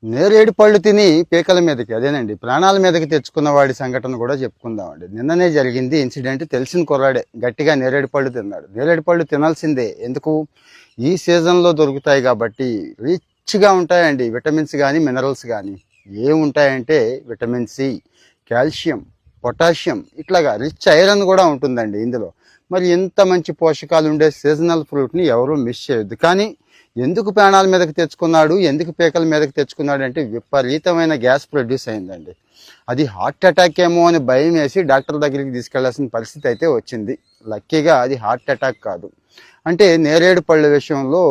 నేరేడు పళ్ళు తిని పీకల మీదకి అదేనండి ప్రాణాల మీదకి తెచ్చుకున్న వాడి సంఘటన కూడా చెప్పుకుందామండి. నిన్ననే జరిగింది ఇన్సిడెంట్. తెలిసిన కుర్రాడే గట్టిగా నేరేడు పళ్ళు తిన్నాడు. నేరేడు పళ్ళు తినాల్సిందే. ఎందుకు? ఈ సీజన్లో దొరుకుతాయి కాబట్టి. రిచ్గా ఉంటాయండి విటమిన్స్ కానీ మినరల్స్ కానీ. ఏముంటాయంటే విటమిన్ సి, కాల్షియం, పొటాషియం, ఇట్లాగా రిచ్ ఐరన్ కూడా ఉంటుందండి ఇందులో. మరి ఇంత మంచి పోషకాలు ఉండే సీజనల్ ఫ్రూట్ని ఎవరూ మిస్ చేయొద్దు. కానీ ఎందుకు ప్రాణాల మీదకి తెచ్చుకున్నాడు, ఎందుకు పీకల మీదకి తెచ్చుకున్నాడు అంటే విపరీతమైన గ్యాస్ ప్రొడ్యూస్ అయిందండి. అది హార్ట్ అటాక్ ఏమో అని భయం వేసి డాక్టర్ దగ్గరికి తీసుకెళ్లాల్సిన పరిస్థితి అయితే వచ్చింది. లక్కీగా అది హార్ట్ అటాక్ కాదు. అంటే నేరేడు పళ్ళ విషయంలో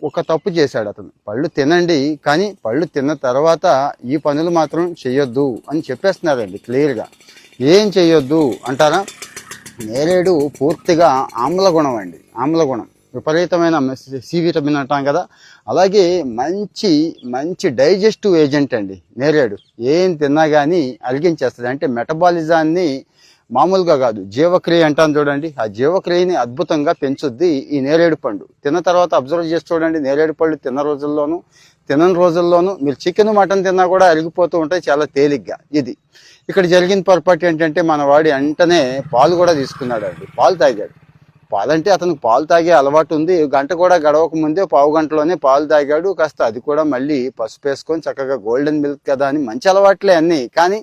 ఒక తప్పు చేశాడు అతను. పళ్ళు తినండి, కానీ పళ్ళు తిన్న తర్వాత ఈ పనులు మాత్రం చెయ్యొద్దు అని చెప్పేస్తున్నారండి క్లియర్గా. ఏం చెయ్యొద్దు అంటారా? నేరేడు పూర్తిగా ఆమ్లగుణం అండి. ఆమ్లగుణం విపరీతమైన సి విటమిన్ అంటాం కదా, అలాగే మంచి మంచి డైజెస్టివ్ ఏజెంట్ అండి నేరేడు. ఏం తిన్నా కానీ అరిగించేస్తుంది. అంటే మెటబాలిజాన్ని మామూలుగా కాదు, జీవక్రియ అంటాను చూడండి, ఆ జీవక్రియని అద్భుతంగా పెంచుద్ది ఈ నేరేడు పండు. తిన్న తర్వాత అబ్జర్వ్ చేసి చూడండి, నేరేడు పళ్ళు తిన్న రోజుల్లోనూ తినని రోజుల్లోనూ మీరు చికెన్ మటన్ తిన్నా కూడా అరిగిపోతూ ఉంటాయి చాలా తేలిగ్గా. ఇది ఇక్కడ జరిగిన పొరపాటు ఏంటంటే మన వాడి వెంటనే పాలు కూడా తీసుకున్నాడు అండి. పాలు తాగాడు. పాలంటే అతనికి పాలు తాగే అలవాటు ఉంది. గంట కూడా గడవక ముందే పావు గంటలోనే పాలు తాగాడు. కాస్త అది కూడా మళ్ళీ పసుపు వేసుకొని చక్కగా గోల్డెన్ మిల్క్ కదా అని మంచి అలవాట్లే అన్నీ. కానీ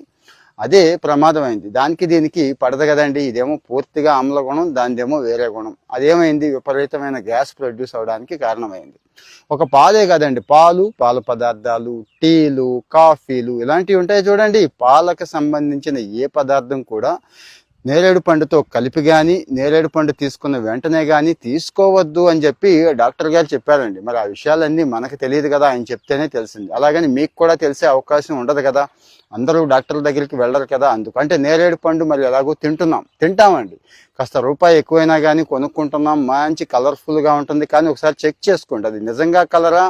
అదే ప్రమాదమైంది. దానికి దీనికి పడదు కదండి. ఇదేమో పూర్తిగా ఆమ్ల గుణం, దానిదేమో వేరే గుణం. అదేమైంది? విపరీతమైన గ్యాస్ ప్రొడ్యూస్ అవడానికి కారణమైంది. ఒక పాలే కదండి, పాలు, పాల పదార్థాలు, టీలు, కాఫీలు ఇలాంటివి ఉంటాయి చూడండి. పాలకు సంబంధించిన ఏ పదార్థం కూడా నేరేడు పండుతో కలిపి కానీ నేరేడు పండు తీసుకున్న వెంటనే కానీ తీసుకోవద్దు అని చెప్పి డాక్టర్ గారు చెప్పారండి. మరి ఆ విషయాలన్నీ మనకు తెలియదు కదా, ఆయన చెప్తేనే తెలిసింది. అలాగని మీకు కూడా తెలిసే అవకాశం ఉండదు కదా, అందరూ డాక్టర్ల దగ్గరికి వెళ్ళరు కదా. అందుకంటే నేరేడు పండు మరి ఎలాగో తింటామండి. కాస్త రూపాయి ఎక్కువైనా కానీ కొనుక్కుంటున్నాం. మంచి కలర్ఫుల్గా ఉంటుంది, కానీ ఒకసారి చెక్ చేసుకోండి అది నిజంగా కలరా,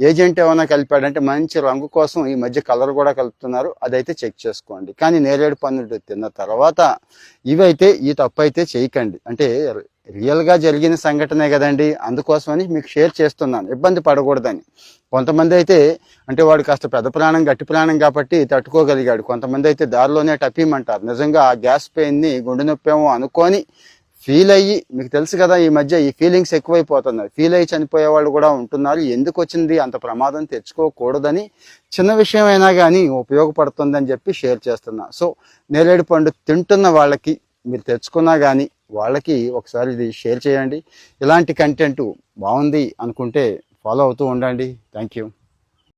ఏజెంట్ ఏమైనా కలిపాడంటే. మంచి రంగు కోసం ఈ మధ్య కలర్ కూడా కలుపుతున్నారు, అదైతే చెక్ చేసుకోండి. కానీ నేరేడు పండు తిన్న తర్వాత ఇవైతే ఈ తప్పు అయితే చేయకండి. అంటే రియల్గా జరిగిన సంఘటనే కదండి, అందుకోసమని మీకు షేర్ చేస్తున్నాను, ఇబ్బంది పడకూడదని. కొంతమంది అయితే అంటే వాడు కాస్త పెద్ద ప్రాణం గట్టి ప్రాణం కాబట్టి తట్టుకోగలిగాడు. కొంతమంది అయితే దారిలోనే టపీమంటారు. నిజంగా ఆ గ్యాస్ పెయిన్ని గుండె నొప్పేమో అనుకొని ఫీల్ అయ్యి, మీకు తెలుసు కదా ఈ మధ్య ఈ ఫీలింగ్స్ ఎక్కువైపోతున్నారు, ఫీల్ అయ్యి చనిపోయే వాళ్ళు కూడా ఉంటున్నారు. ఎందుకు వచ్చింది అంత ప్రమాదం తెచ్చుకోకూడదని, చిన్న విషయం అయినా కానీ ఉపయోగపడుతుందని చెప్పి షేర్ చేస్తున్నా. సో నేరేడు పండు తింటున్న వాళ్ళకి మీరు తెచ్చుకున్నా కానీ వాళ్ళకి ఒకసారి ఇది షేర్ చేయండి. ఇలాంటి కంటెంట్ బాగుంది అనుకుంటే ఫాలో అవుతూ ఉండండి. Thank you.